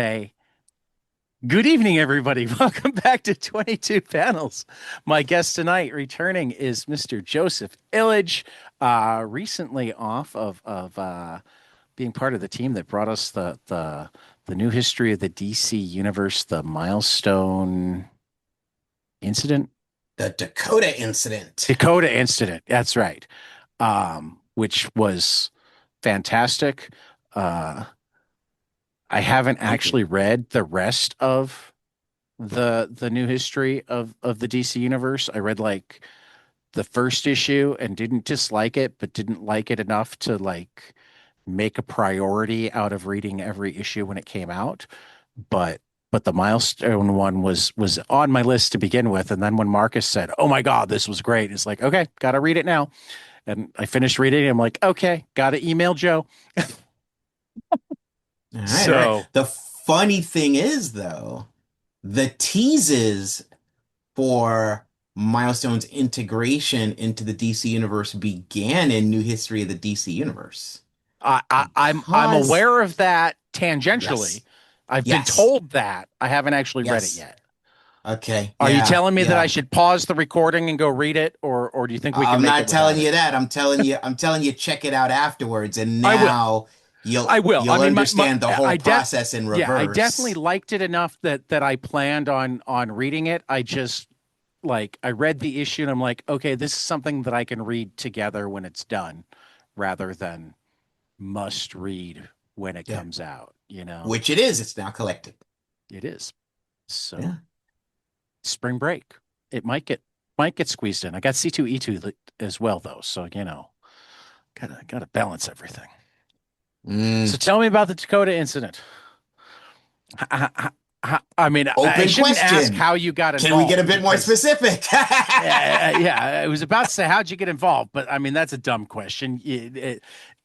Hey, good evening, everybody. Welcome back to 22 Panels. My guest tonight returning is Mr. Joseph Illidge, recently off of being part of the team that brought us the new history of the DC universe, the Milestone Incident, The Dakota Incident. Dakota Incident. That's right. Which was fantastic. Uh, I haven't Thank you. actually read the rest of the new history of the DC universe. I read like the first issue and didn't dislike it, but didn't like it enough to like make a priority out of reading every issue when it came out. But but the milestone one was on my list to begin with, and then when Marcus said, "Oh my God, this was great," it's like, okay, gotta read it now. And I finished reading it. I'm like, okay, gotta email Joe. All right, all right. So The funny thing is, though, the teases for Milestone's integration into the DC universe began in New History of the DC Universe. I'm Because, aware of that tangentially. yes, I've been yes, told that. I haven't actually read it yes. yet. Okay, Are you yeah, telling me that I yeah. should pause the recording and go read it, or do you think we can I'm make it not without telling it? you that. I'm telling you check it out afterwards, and I will. now I you'll will. I you'll mean, understand the whole I process in yeah, I definitely reverse. liked it enough that I planned on reading it. I just like I read the issue and I'm like, okay, this is something that I can read together when it's done, rather than must read when it Yeah. comes out. You know, Which it is. It's now collected. it is. So Yeah. spring break. It might get squeezed in. I got C2E2 as well though, so gotta balance everything. So Mm. tell me about the Dakota incident. I mean, I Open shouldn't ask question. how you got Can we get a involved bit more because specific? yeah, I was about to say how'd you get involved, but I mean that's a dumb question.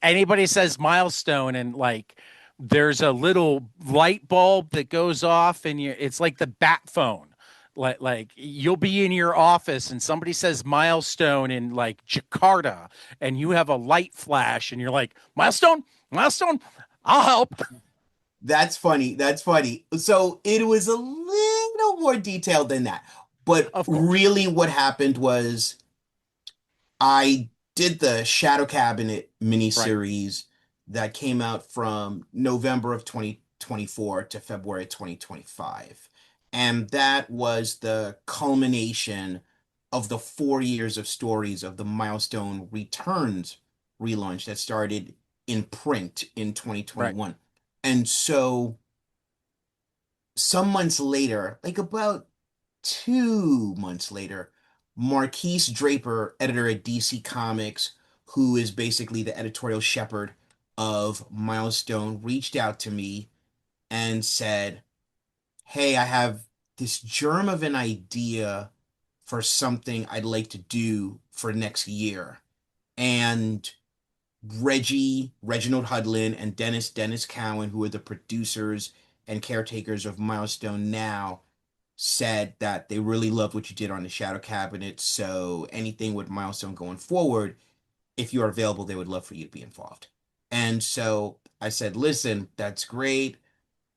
Anybody says milestone and like there's a little light bulb that goes off and it's like the bat phone. Like you'll be in your office and somebody says milestone in like Jakarta and you have a light flash and you're like milestone, milestone, I'll help. That's funny. That's funny. So it was a little more detailed than that. But Of course. really, what happened was I did the Shadow Cabinet Right. miniseries that came out from November of 2024 to February 2025. And that was the culmination of the 4 years of stories of the Milestone Returns relaunch that started in print in Right. 2021. And so some months later, like about 2 months later, Marquise Draper, editor at DC Comics, who is basically the editorial shepherd of Milestone, reached out to me and said, "Hey, I have this germ of an idea for something I'd like to do for next year." And Reginald Hudlin, and Dennis Cowan, who are the producers and caretakers of Milestone now, said that they really loved what you did on the Shadow Cabinet. So anything with Milestone going forward, if you're available, they would love for you to be involved. And so I said, listen, that's great.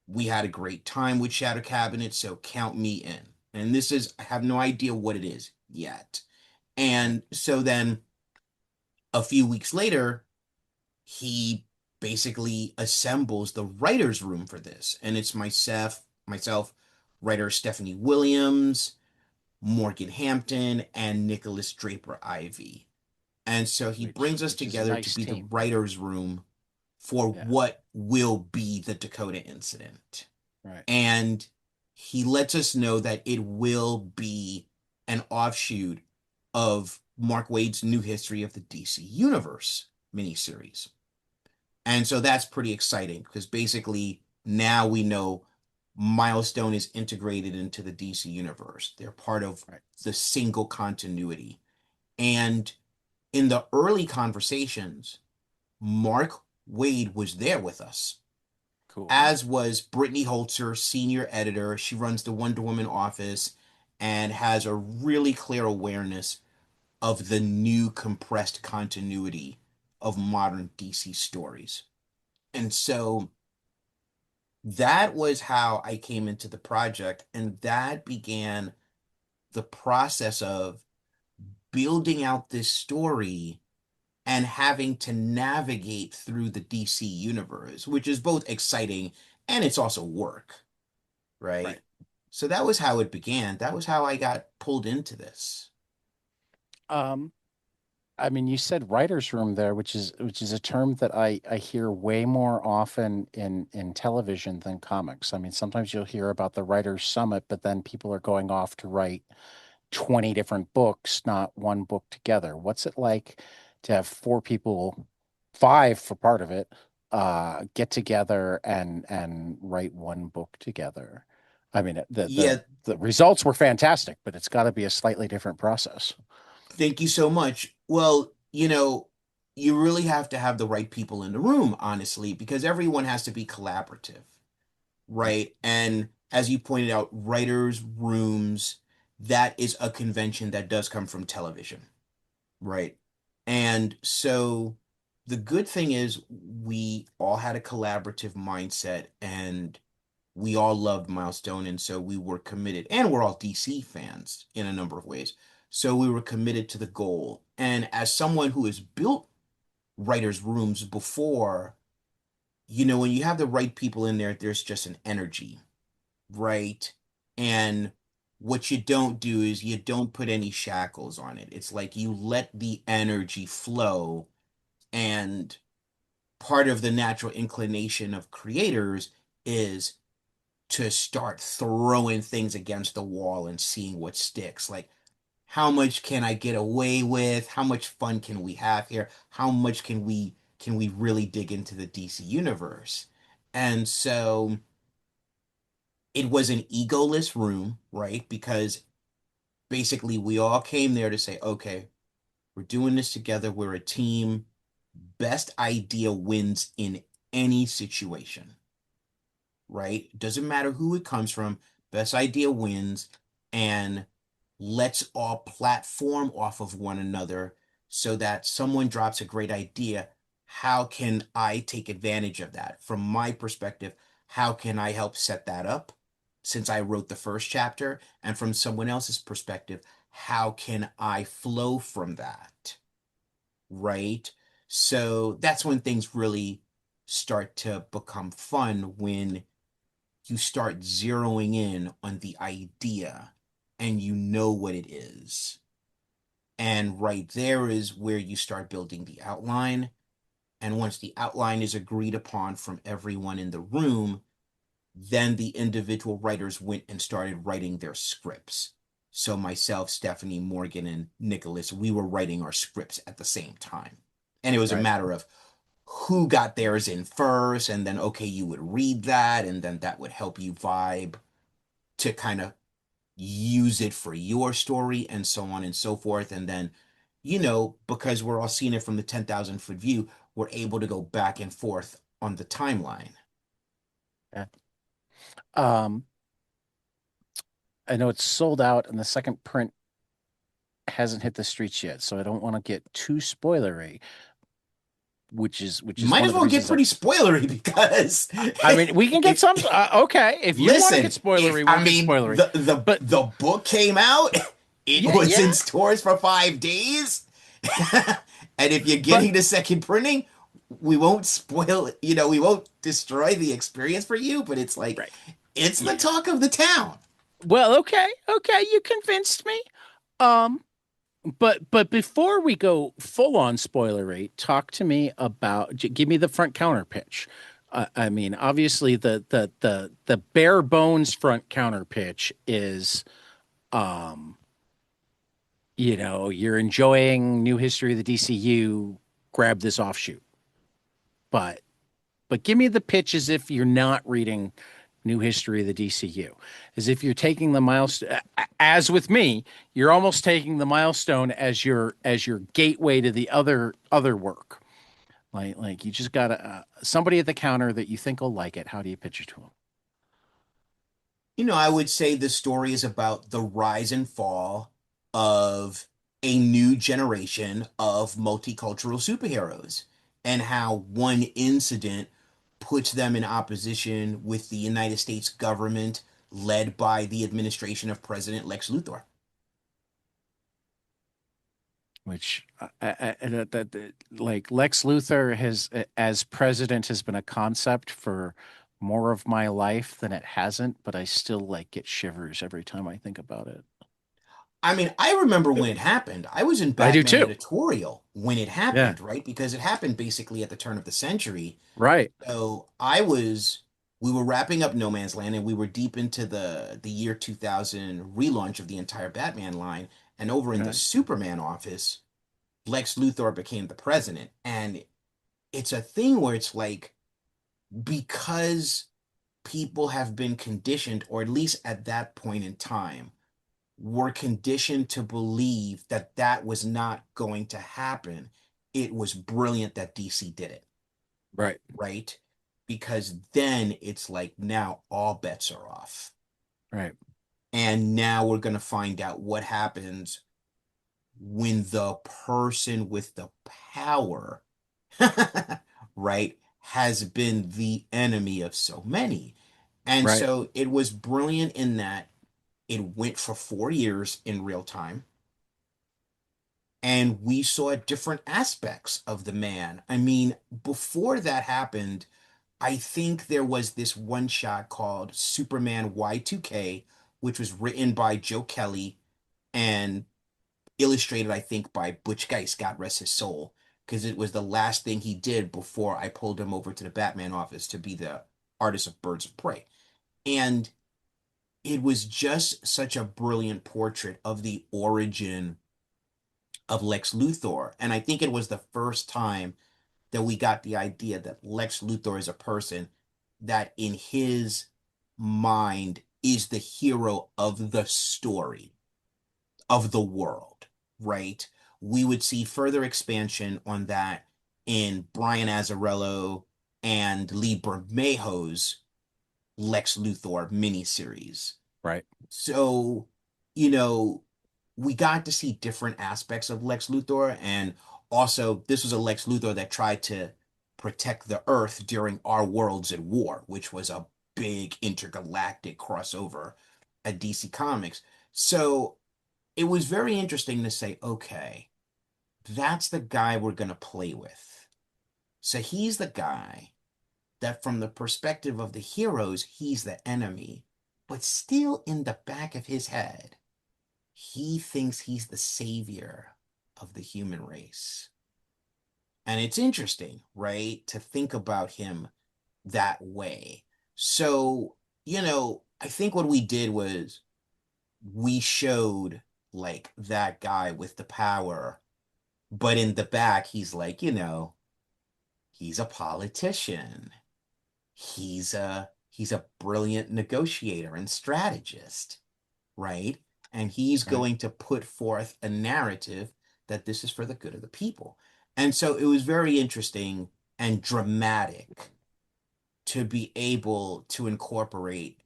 We had a great time with Shadow Cabinet, so count me in. And this is, I have no idea what it is yet. Right. And so then a few weeks later, he basically assembles the writer's room for this. And it's myself, writer Stephanie Williams, Morgan Hampton, and Nicholas Draper Ivy. And so he which brings us which is a together to nice be the team. writer's room for Yeah, what will be the Dakota incident. right. And he lets us know that it will be an offshoot of Mark Waid's New History of the DC Universe miniseries. And so that's pretty exciting because basically now we know Milestone is integrated into the DC universe. They're part of Right. the single continuity. And in the early conversations, Mark Waid was there with us, Cool. as was Brittany Holzer, senior editor. She runs the Wonder Woman office and has a really clear awareness of the new compressed continuity of modern DC stories. And so That was how I came into the project, and that began the process of building out this story and having to navigate through the DC universe, which is both exciting and it's also work, Right. right? So that was how it began. That was how I got pulled into this. Um, I mean, you said writer's room there, which is a term that I hear way more often in television than comics. I mean, sometimes you'll hear about the writer's summit, but then people are going off to write 20 different books, not one book together. What's it like to have four people, five for part of it, get together and write one book together? I mean, Yeah, the results were fantastic, but it's got to be a slightly different process. thank you so much. Well, you really have to have the right people in the room, honestly, because everyone has to be collaborative, Right. right? And as you pointed out, writers' rooms, that is a convention that does come from television, right? And so the good thing is we all had a collaborative mindset and we all loved Milestone. And so we were committed, and we're all DC fans in a number of ways. So we were committed to the goal. And as someone who has built writers' rooms before, when you have the right people in there, there's just an energy, right? And what you don't do is you don't put any shackles on it. It's like you let the energy flow. And part of the natural inclination of creators is to start throwing things against the wall and seeing what sticks. Like, how much can I get away with? How much fun can we have here? How much can we really dig into the DC universe? And so it was an egoless room, right? Because basically we all came there to say, okay, we're doing this together. We're a team. Best idea wins in any situation, right? Doesn't matter who it comes from. Best idea wins. And let's all platform off of one another so that someone drops a great idea. How can I take advantage of that? From my perspective, how can I help set that up since I wrote the first chapter? And from someone else's perspective, how can I flow from that? Right? So that's when things really start to become fun, when you start zeroing in on the idea and you know what it is. And right there is where you start building the outline. And once the outline is agreed upon from everyone in the room, then the individual writers went and started writing their scripts. So myself, Stephanie, Morgan, and Nicholas, we were writing our scripts at the same time. And it was a Right. matter of who got theirs in first, and then, okay, you would read that, and then that would help you vibe to kind of use it for your story and so on and so forth. And then, because we're all seeing it from the 10,000-foot view, we're able to go back and forth on the timeline. Yeah. Um, I know it's sold out and the second print hasn't hit the streets yet, so I don't want to get too spoilery, which is Might one as of the well get reasons pretty spoilery because I mean, we can get if some. Okay, if you want to get listen, if spoilery, we'll I get mean spoilery. the But the book came out, it yeah, was yeah. in stores for 5 days. And if you're But getting the second printing, we won't spoil, we won't destroy the experience for you, but it's like right, it's the yeah. talk of the town. Well, okay, okay, you convinced me. Um, but before we go full on spoilery, talk to me about. Give me the front counter pitch. I mean, obviously the bare bones front counter pitch is, um, you're enjoying New History of the DCU. Grab this offshoot, but give me the pitch as if you're not reading New History of the DCU, as if you're taking the milestone. As with me, you're almost taking the milestone as your gateway to the other work. Like you just got somebody at the counter that you think will like it. How do you pitch it to them? I would say the story is about the rise and fall of a new generation of multicultural superheroes and how one incident puts them in opposition with the United States government led by the administration of President Lex Luthor. which like Lex Luthor has as president has been a concept for more of my life than it hasn't, but I still like get shivers every time I think about it. I mean, I remember when it happened. I was in I do Batman too. editorial when it Yeah, happened, right? Because it happened basically at the turn of the century. right. So we were wrapping up No Man's Land and we were deep into the year 2000 relaunch of the entire Batman line. And over in the Right, Superman office, Lex Luthor became the president. And it's a thing where it's like, because people have been conditioned, or at least at that point in time, were conditioned to believe that that was not going to happen. It was brilliant that DC did it, right, right? Because then it's like now all bets are off. right, And now we're going to find out what happens when the person with the power, right, has been the enemy of so many. And right, so it was brilliant in that it went for 4 years in real time. And we saw different aspects of the man. I mean, before that happened, I think there was this one shot called Superman Y2K, which was written by Joe Kelly and illustrated, I think, by Butch Geist, God rest his soul, because it was the last thing he did before I pulled him over to the Batman office to be the artist of Birds of Prey. And it was just such a brilliant portrait of the origin of Lex Luthor. And I think it was the first time that we got the idea that Lex Luthor is a person that in his mind is the hero of the story, of the world, right? We would see further expansion on that in Brian Azzarello and Lee Bermejo's Lex Luthor miniseries. right, So, you know, we got to see different aspects of Lex Luthor. And also, this was a Lex Luthor that tried to protect the Earth during Our Worlds at War, which was a big intergalactic crossover at DC Comics. So it was very interesting to say, okay, that's the guy we're going to play with. So he's the guy that, from the perspective of the heroes, he's the enemy. But still, in the back of his head, he thinks he's the savior of the human race. And it's interesting, right, to think about him that way. So, I think what we did was we showed like that guy with the power, but in the back, he's like, he's a politician. He's a brilliant negotiator and strategist, right? And he's right. going to put forth a narrative that this is for the good of the people. And so it was very interesting and dramatic to be able to incorporate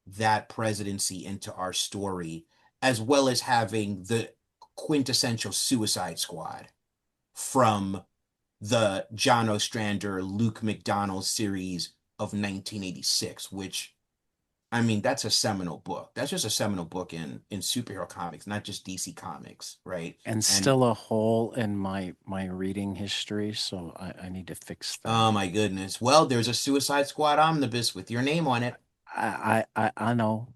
that presidency into our story, as well as having the quintessential Suicide Squad from the John Ostrander, Luke McDonnell series of 1986, which, I mean, that's a seminal book. That's just a seminal book in superhero comics, not just DC Comics, right? And And still a hole in my reading history, so I need to fix oh that. my goodness. Well, there's a Suicide Squad omnibus with your name on it. I know.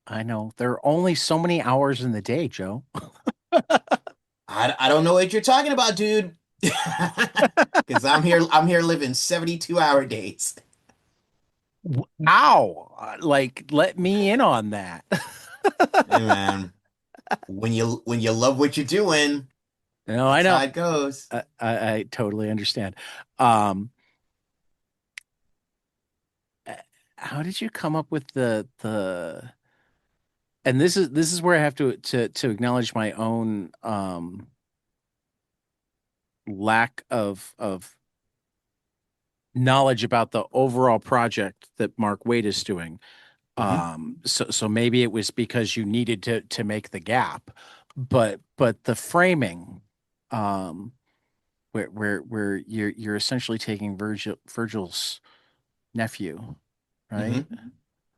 I know. There are only so many hours in the day, Joe. I don't know what you're talking about, dude. Because I'm here living 72-hour days. Ow! Like, let me in on that. Hey man, when you love what you're doing, No, I that's how know. it goes. I totally understand. Um, uh, how did you come up with the? And this is where I have to acknowledge my own lack of knowledge about the overall project that Mark Waid is doing. Hmm. So maybe it was because you needed to make the gap, but the framing, um, where you're essentially taking Virgil's. nephew, right?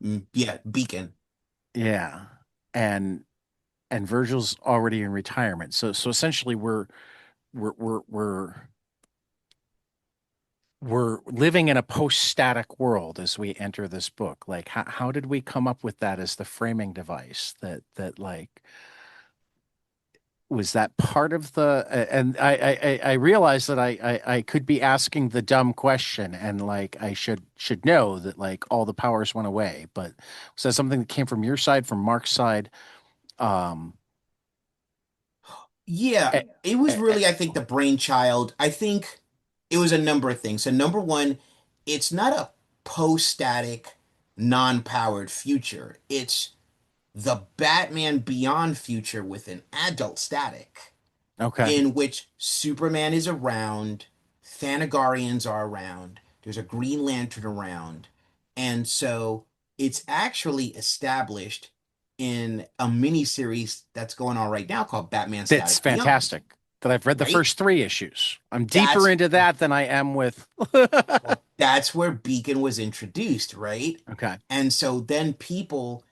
Hmm. Yeah, Beacon. Yeah. And Virgil's already in retirement. So essentially we're we're we're we're living in a post-static world as we enter this book. Like how did we come up with that as the framing device that like was that part of the and I realized that I could be asking the dumb question and like I should know that like all the powers went away, but was that something that came from your side, from Mark's side? Um Yeah, eh, it was eh, really, I think, the brainchild. I think it was a number of things. So, number one, it's not a post-static, non-powered future. It's the Batman Beyond future with an adult static, okay. in which Superman is around, Thanagarians are around, there's a Green Lantern around. And so it's actually established in a mini series that's going on right now called Batman That's Static Beyond, fantastic. That I've read the right? first three issues. I'm deeper That's into that than I am with. well, that's where Beacon was introduced, right? Okay. And so then people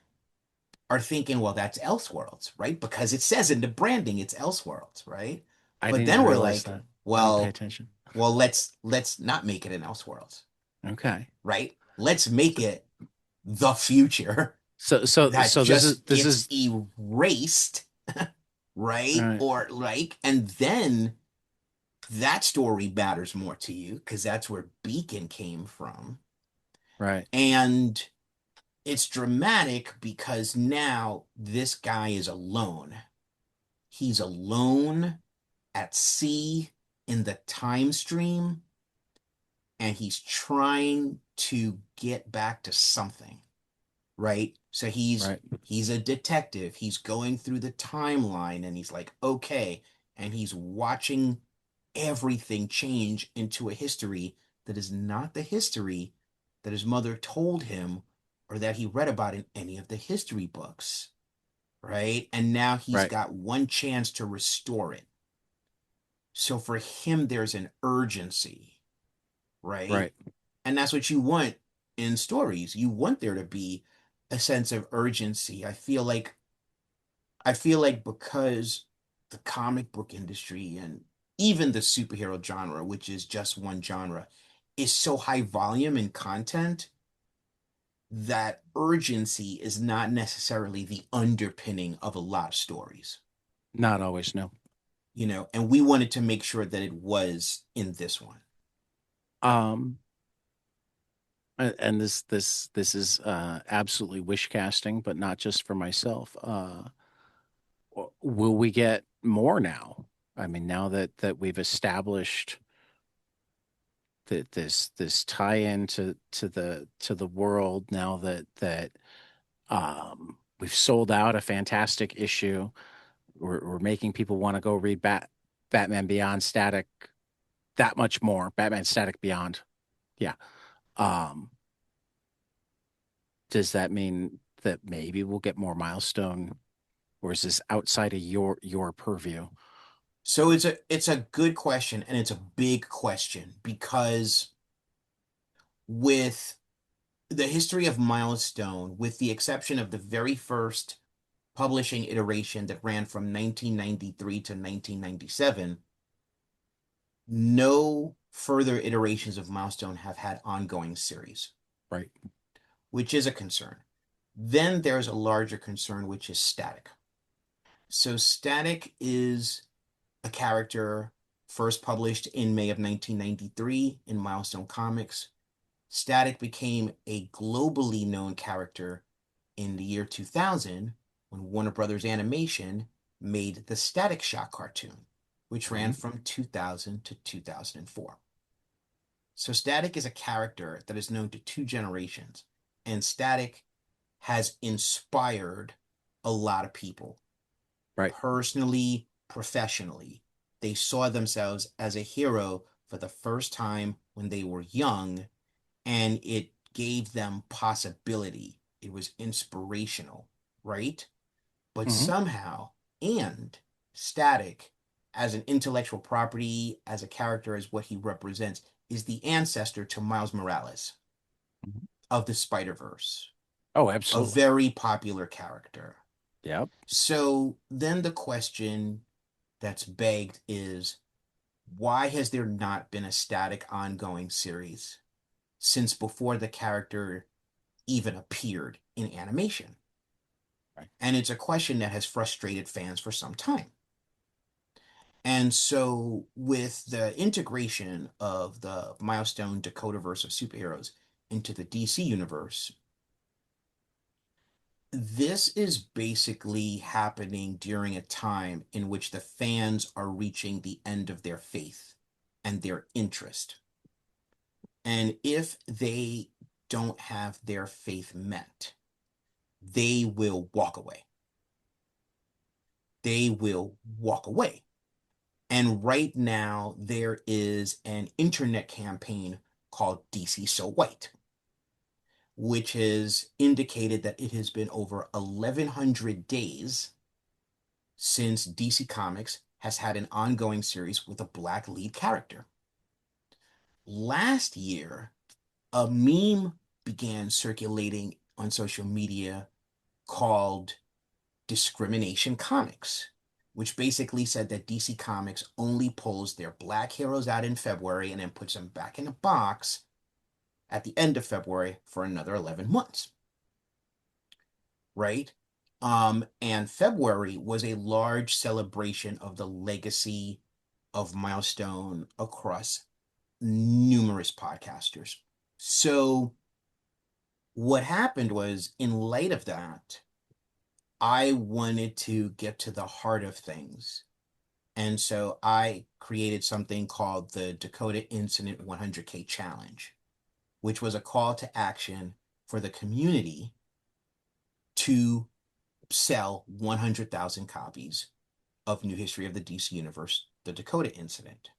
are thinking, well, that's Elseworlds, right? Because it says in the branding it's Elseworlds, right? I But didn't then we're realize like, that. I don't pay well, attention. let's not make it an Elseworlds, Okay. right? Let's make it the future that So this is just gets erased, right? right, Or like, and then that story matters more to you because that's where Beacon came from. right, And it's dramatic because now this guy is alone. He's alone at sea in the time stream, and he's trying to get back to something, right? So right, he's a detective. He's going through the timeline and he's like, okay, and he's watching everything change into a history that is not the history that his mother told him or that he read about in any of the history books, right? And now he's right, got one chance to restore it. So for him, there's an urgency, right? right. And that's what you want in stories. You want there to be a sense of urgency. I feel like because the comic book industry and even the superhero genre, which is just one genre, is so high volume in content that urgency is not necessarily the underpinning of a lot of stories, Not always, no. and we wanted to make sure that it was in this one. Um, and this is absolutely wish casting, but not just for myself. Will we get more now? I mean, now that we've established that this tie-in to the world, now that we've sold out a fantastic issue, we're making people want to go read Batman Beyond Static that much more. Batman Static Beyond. Yeah. Um, does that mean that maybe we'll get more milestone, or is this outside of your purview? So it's a good question and it's a big question because with the history of Milestone, with the exception of the very first publishing iteration that ran from 1993 to 1997, no further iterations of Milestone have had ongoing series, Right. which is a concern. Then there's a larger concern, which is Static. So Static is a character first published in May of 1993 in Milestone Comics. Static became a globally known character in the year 2000 when Warner Brothers Animation made the Static Shock cartoon, which ran Mhm. from 2000 to 2004. So Static is a character that is known to two generations, and Static has inspired a lot of people Right. personally, professionally. They saw themselves as a hero for the first time when they were young, and it gave them possibility. It was inspirational, right? But Hmm. somehow, and Static, as an intellectual property, as a character, as what he represents, is the ancestor to Miles Morales. Mhm. of the Spider-Verse, Oh, a absolutely. very popular character. Yep. So then the question that's begged is, why has there not been a static ongoing series since before the character even appeared in animation? Right. And it's a question that has frustrated fans for some time. And so, with the integration of the Milestone Dakotaverse of superheroes into the DC universe, this is basically happening during a time in which the fans are reaching the end of their faith and their interest. And if they don't have their faith met, they will walk away. They will walk away. And right now, there is an internet campaign called DC So White, which has indicated that it has been over 1,100 days since DC Comics has had an ongoing series with a black lead character. Last year, a meme began circulating on social media called Discrimination Comics, which basically said that DC Comics only pulls their black heroes out in February and then puts them back in a box at the end of February for another 11 months, right? And February was a large celebration of the legacy of Milestone across numerous podcasters. So, what happened was, in light of that, I wanted to get to the heart of things. And so I created something called the Dakota Incident 100K Challenge, which was a call to action for the community to sell 100,000 copies of New History of the DC Universe, the Dakota Incident.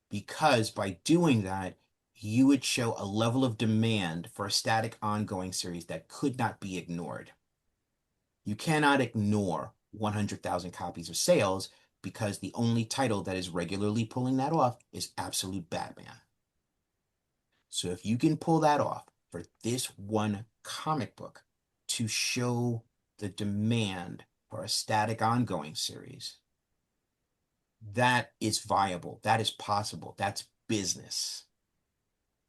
Because by doing that, you would show a level of demand for a static ongoing series that could not be ignored. You cannot ignore 100,000 copies of sales because the only title that is regularly pulling that off is Absolute Batman. So if you can pull that off for this one comic book to show the demand for a static ongoing series, that is viable. That is possible. That's business,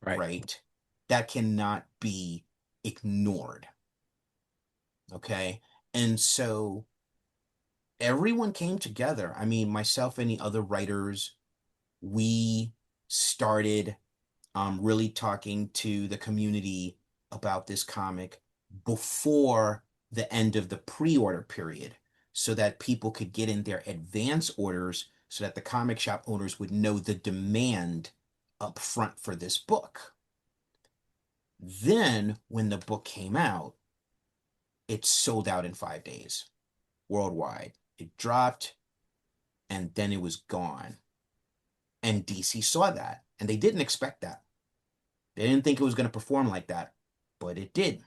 Right. right? That cannot be ignored. Okay. And so everyone came together. I mean, myself and the other writers, we started really talking to the community about this comic before the end of the pre-order period so that people could get in their advance orders so that the comic shop owners would know the demand up front for this book. Then, when the book came out, it sold out in 5 days worldwide. It dropped and then it was gone. And DC saw that and they didn't expect that. They didn't think it was going to perform like that, but it did.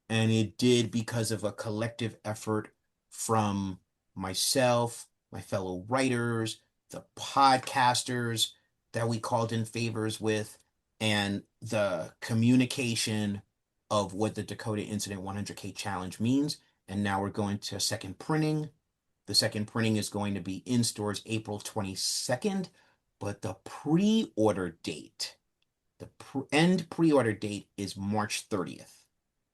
And it did because of a collective effort from myself, my fellow writers, the podcasters that we called in favors with, and the communication of what the Dakota Incident 100K Challenge means. And now we're going to a second printing. The second printing is going to be in stores April 22nd, but the pre-order date, the end pre-order date is March 30th.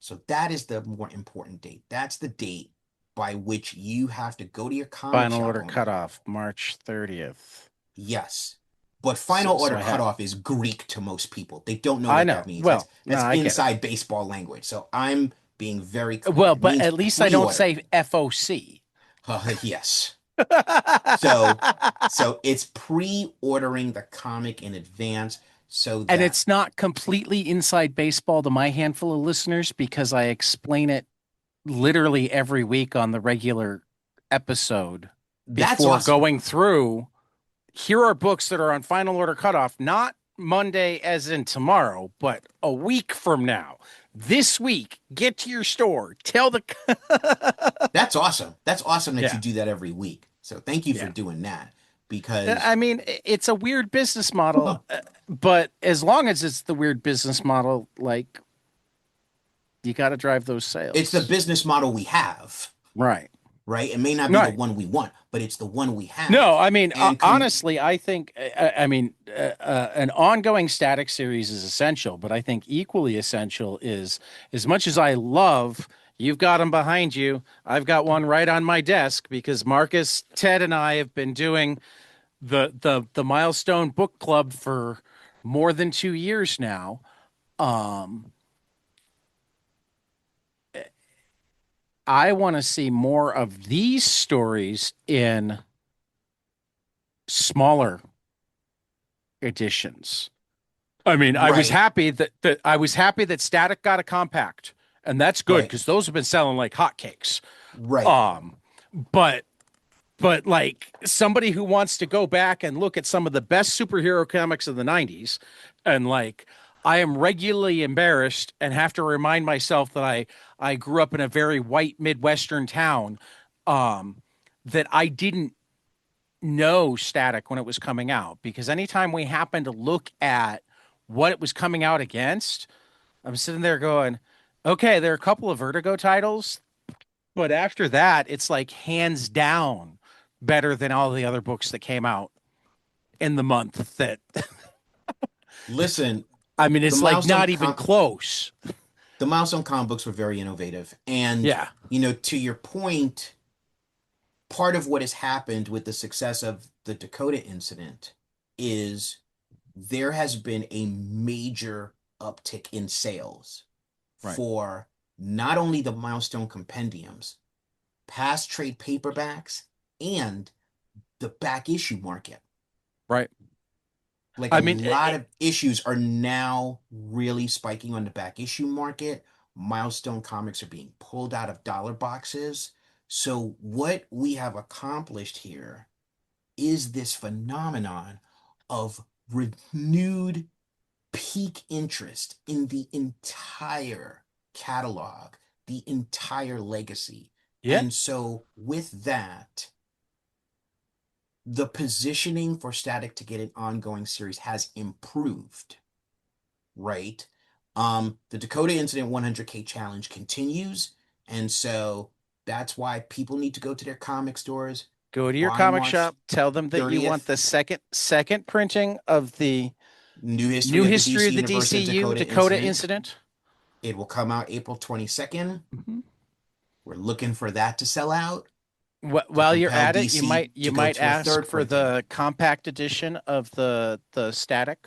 So that is the more important date. That's the date by which you have to go to your comic Final shop order owner. cutoff, March 30th. Yes. But So, final so order I have, cutoff is Greek to most people. They don't know I what that know. means. That's Well, no, that's I get it. inside baseball language. So I'm being very clear. Well, It but means at least I don't pre-order. say FOC. Yes. So so it's pre-ordering the comic in advance so And that it's not completely inside baseball to my handful of listeners because I explain it literally every week on the regular episode that's before awesome. going through. Here are books that are on final order cutoff, not Monday as in tomorrow, but a week from now. This week, get to your store, tell the. That's awesome. That's awesome that you Yeah, do that every week. So thank you for yeah. doing that because I mean, it's a weird business model, but as long as it's the weird business model, like You got to drive those It's the sales. business model we have, Right. right? It may not be the Right. one we want, but it's the one we No, have. I mean, And honestly, I think, an ongoing static series is essential, but I think equally essential is as much as I love, you've got them behind you. I've got one right on my desk because Marcus, Ted, and I have been doing the Milestone Book Club for more than 2 years now. Um, I want to see more of these stories in smaller editions. I mean, right, I was happy that Static got a compact, and that's good right, because those have been selling like hotcakes. right. Um, but like somebody who wants to go back and look at some of the best superhero comics of the 90s, and like I am regularly embarrassed and have to remind myself that I grew up in a very white Midwestern town, um, that I didn't know Static when it was coming out, because anytime we happened to look at what it was coming out against, I'm sitting there going, okay, there are a couple of Vertigo titles, but after that, it's like hands down better than all the other books that came out in the month that, Listen, I mean, the it's like milestone not even com close. the milestone comic books were very innovative. And, Yeah, to your point, part of what has happened with the success of the Dakota incident is there has been a major uptick in sales right, for not only the milestone compendiums, past trade paperbacks, and the back issue market. right. Like a I mean, lot of issues are now really spiking on the back issue market. Milestone comics are being pulled out of dollar boxes. So, what we have accomplished here is this phenomenon of renewed peak interest in the entire catalog, the entire legacy. yeah, And so, with that, the positioning for Static to get an ongoing series has improved, right? The Dakota Incident 100K challenge continues, and so that's why people need to go to their comic stores go to your by comic March shop, tell them that you want 30th. the second printing of the New New history of the History DC of the Universe and DCU Dakota Dakota Incident. Incident. It will come out April 22nd. Mhm. We're looking for that to sell out to While you're compel at it, DC you to go might to a ask third for printing. the compact edition of the Static.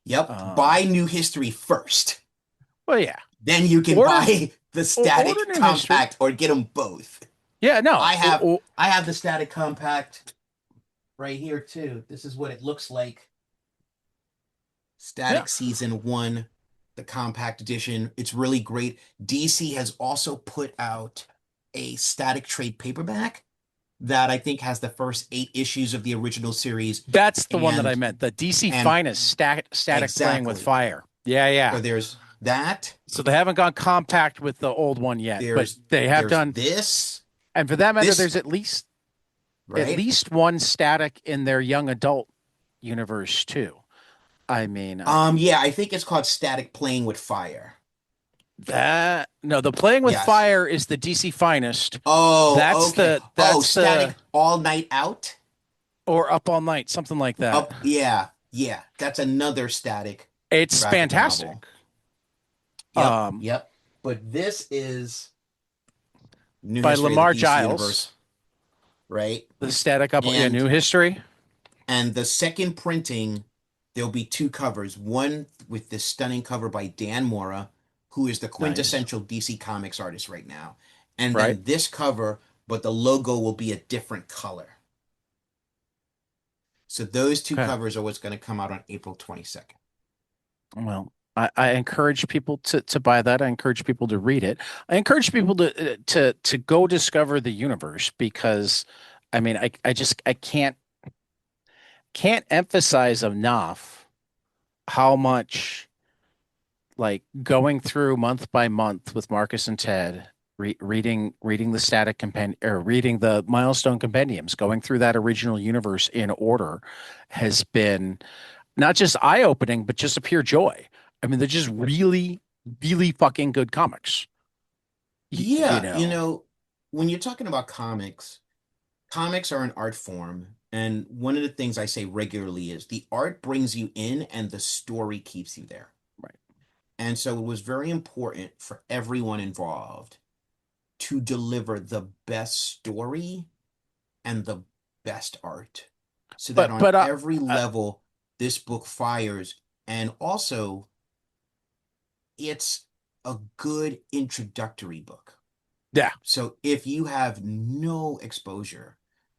Yep, Um, buy New History first. well, yeah, Then you can order buy the order Static New History. Compact or get them both. Yeah, no, I have I have the Static Compact right here too. This is what it looks like. yeah, Static Season 1, the compact edition. It's really great. DC has also put out a Static trade paperback that I think has the first 8 issues of the original series. that's the one that I And meant. The DC and Finest Static Playing with exactly. Fire. Yeah, yeah. So there's that. So they haven't gone compact with the old one yet, but There's they have there's done. this And for that matter, this there's at right. least one Static in their young adult universe too. I mean, Yeah, I think it's called Static Playing with Fire. that no, the Playing with Yes. Fire is the DC Finest. Oh, okay. Oh, That's the Static All Night Out. or Up All Night, something like that. Up, yeah, yeah. That's another Static It's graphic novel. fantastic. Yep, Um, yep. But this is New by History of the Lamar DC Giles, Universe, right? the Static Up, yeah, And New History. the second printing, there'll be two covers. One with this stunning cover by Dan Mora, who is the Nice, quintessential DC Comics artist right now. And right? then this cover, but the logo will be a different color. So those two Okay. covers are what's going to come out on April 22nd. Well, I encourage people to buy that. I encourage people to read it. I encourage people to go discover the universe because, I mean, I just I can't emphasize enough how much like going through month by month with Marcus and Ted, reading the static compend or reading the milestone compendiums, going through that original universe in order has been not just eye-opening, but just a pure joy. I mean, they're just really really fucking good comics. You Yeah, know, when you're talking about comics, comics are an art form, and one of the things I say regularly is the art brings you in and the story keeps you there. right. And so it was very important for everyone involved to deliver the best story and the best art so that But on but every uh, level this book fires. And also, it's a good introductory book. yeah, So if you have no exposure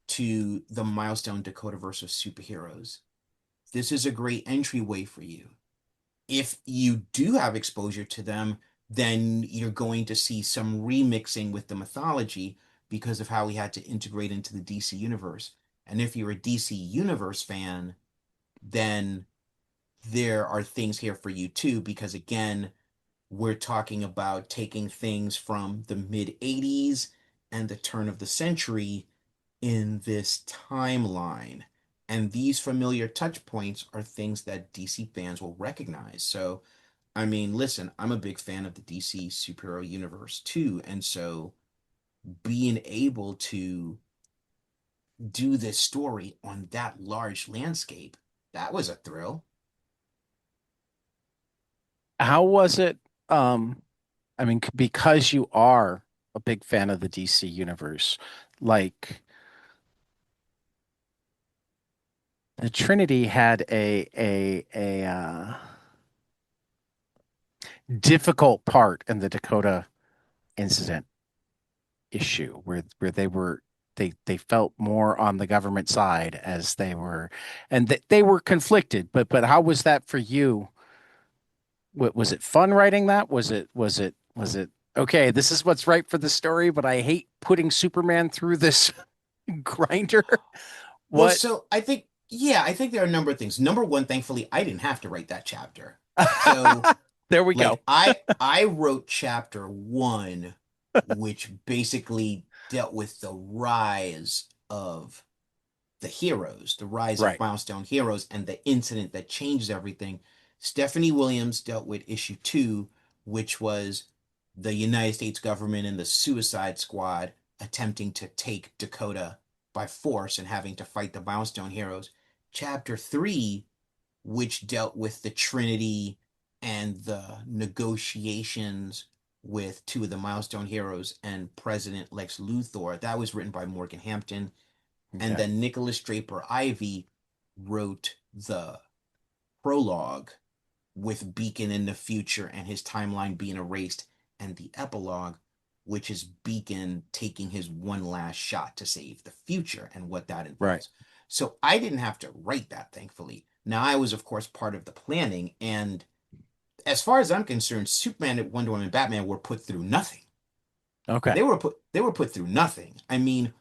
to the Milestone Dakota versus superheroes, this is a great entryway for you. If you do have exposure to them, then you're going to see some remixing with the mythology because of how we had to integrate into the DC universe. And if you're a DC universe fan, then there are things here for you too, because again, we're talking about taking things from the mid 80s and the turn of the century in this timeline. And these familiar touch points are things that DC fans will recognize. So, I mean, listen, I'm a big fan of the DC superhero universe too. And so being able to do this story on that large landscape, that was a thrill. how was it? I mean, because you are a big fan of the DC universe, like the Trinity had a difficult part in the Dakota Incident issue, where they felt more on the government side as they were, and they were conflicted. But how was that for you? Was it fun writing that? Was it okay? This is what's right for the story, but I hate putting Superman through this grinder. Well, What? so I think there are a number of things. Number one, thankfully, I didn't have to write that chapter. So, There we go. like, I wrote chapter one, which basically dealt with the rise of the heroes, the rise of Right, milestone heroes, and the incident that changed everything. Stephanie Williams dealt with issue two, which was the United States government and the Suicide Squad attempting to take Dakota by force and having to fight the milestone heroes. Chapter three, which dealt with the Trinity and the negotiations with two of the milestone heroes and President Lex Luthor. That was written by Morgan Hampton. And okay, then Nicholas Draper Ivy wrote the prologue with Beacon in the future and his timeline being erased, and the epilogue, which is Beacon taking his one last shot to save the future and what that right. involves. So I didn't have to write that, thankfully. Now, I was, of course, part of the planning. And as far as I'm concerned, Superman, Wonder Woman, and Batman were put through nothing. Okay. They were put through nothing. I mean,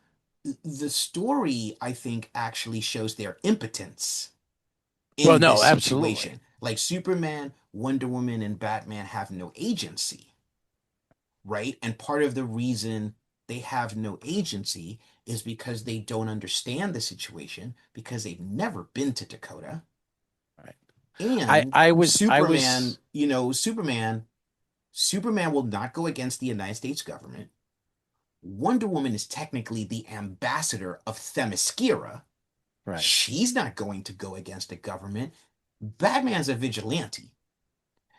the story, I think, actually shows their impotence Well, in no, this absolutely. situation. Like Superman, Wonder Woman, and Batman have no agency, right? And part of the reason they have no agency is because they don't understand the situation because they've never been to Dakota. Right. I And I was I Superman, was Superman will not go against the United States government. Wonder Woman is technically the ambassador of Themyscira. right. She's not going to go against the government. Batman's a vigilante.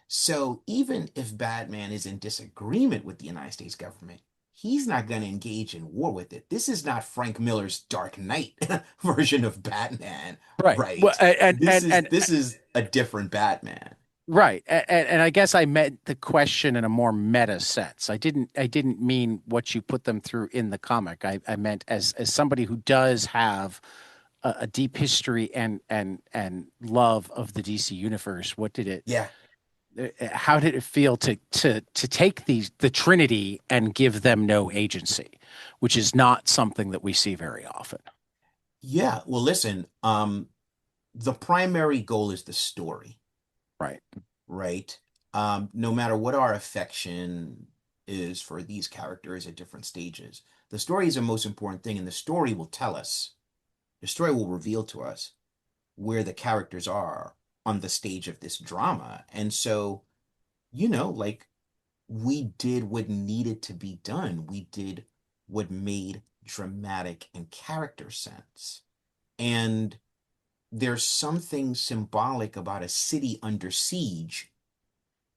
So even if Batman is in disagreement with the United States government, he's not going to engage in war with it. This is not Frank Miller's Dark Knight version of Batman, Right. Well, right? This is a different Batman. right. And I guess I meant the question in a more meta sense. I didn't mean what you put them through in the comic. I meant as somebody who does have a deep history and love of the DC universe. Yeah. How did it feel to take the Trinity and give them no agency, which is not something that we see very often. Yeah. Well, listen, the primary goal is the story, Right. right? No matter what our affection is for these characters at different stages, the story is the most important thing, and the story will reveal to us where the characters are on the stage of this drama. And so like we did what needed to be done. We did what made dramatic and character sense. And there's something symbolic about a city under siege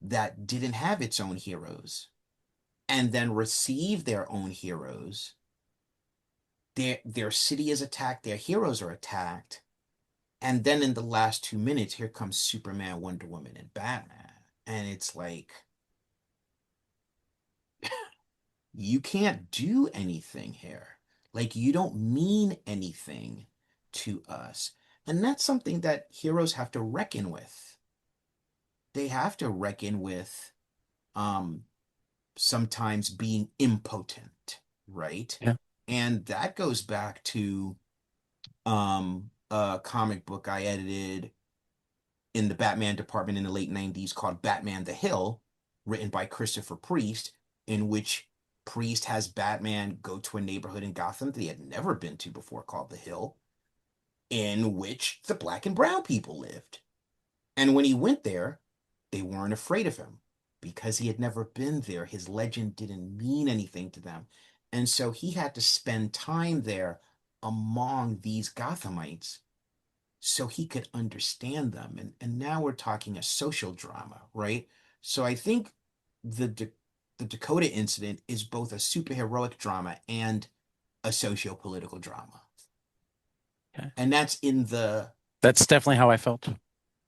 that didn't have its own heroes and then receive their own heroes. Their city is attacked, their heroes are attacked, and then in the last 2 minutes, here comes Superman, Wonder Woman, and Batman. And it's like, you can't do anything here. Like, you don't mean anything to us. And that's something that heroes have to reckon with. They have to reckon with um, sometimes being impotent, right? Yeah. And that goes back to a comic book I edited in the Batman department in the late 90s called Batman the Hill, written by Christopher Priest, in which Priest has Batman go to a neighborhood in Gotham that he had never been to before called the Hill, in which the black and brown people lived. And when he went there, they weren't afraid of him because he had never been there. His legend didn't mean anything to them. And so he had to spend time there among these Gothamites so he could understand them. And now we're talking a social drama, right? So I think the the Dakota incident is both a superheroic drama and a socio-political drama. Yeah. And That's definitely how I felt.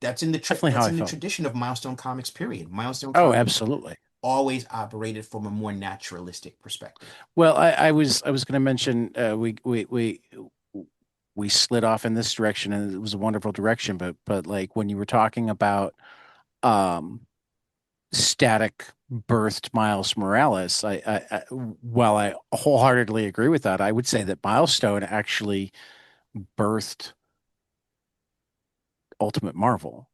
Definitely how that's I in the felt. tradition of Milestone Comics, period. Milestone Oh, Comics absolutely. always operated from a more naturalistic perspective. Well, I was going to mention we slid off in this direction, and it was a wonderful direction. But like when you were talking about um, static birthed Miles Morales, while I wholeheartedly agree with that, I would say that Milestone actually birthed Ultimate Marvel.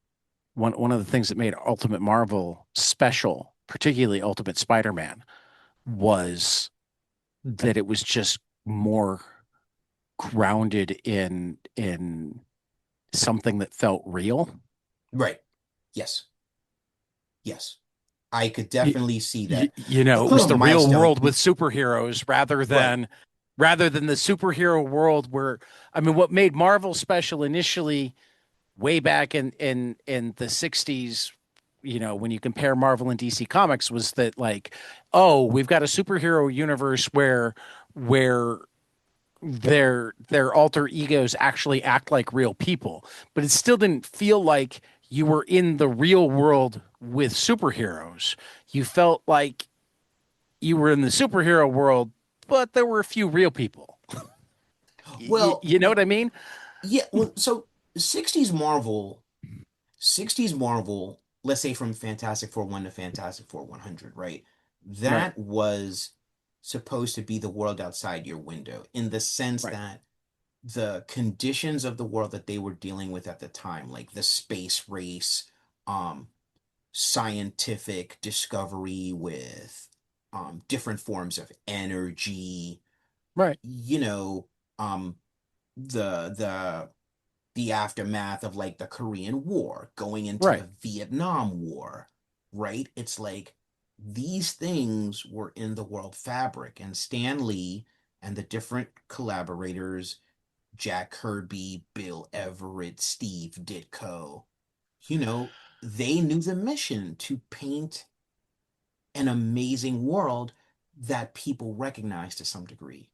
One of the things that made Ultimate Marvel special, particularly Ultimate Spider-Man, was that it was just more grounded in something that felt real. Right. Yes. Yes. I could You, definitely see that. it was the real Milestone. world with superheroes Right. rather than the superhero world where I mean what made Marvel special initially way back in the 60s, when you compare Marvel and DC Comics was that like, oh, we've got a superhero universe where their alter egos actually act like real people, but it still didn't feel like you were in the real world with superheroes. You felt like you were in the superhero world, but there were a few real people. Well, You know what I mean? yeah, well, so 60s Marvel, 60s Marvel, let's say from Fantastic Four 1 to Fantastic Four 100, right? Right, That was supposed to be the world outside your window in the sense right, that the conditions of the world that they were dealing with at the time, like the space race, um, scientific discovery with different forms of energy, right, you know, um, the the the aftermath of like the Korean War, going into right. the Vietnam War, right? It's like these things were in the world fabric, and Stan Lee and the different collaborators, Jack Kirby, Bill Everett, Steve Ditko, you know, they knew the mission to paint an amazing world that people recognize to some degree.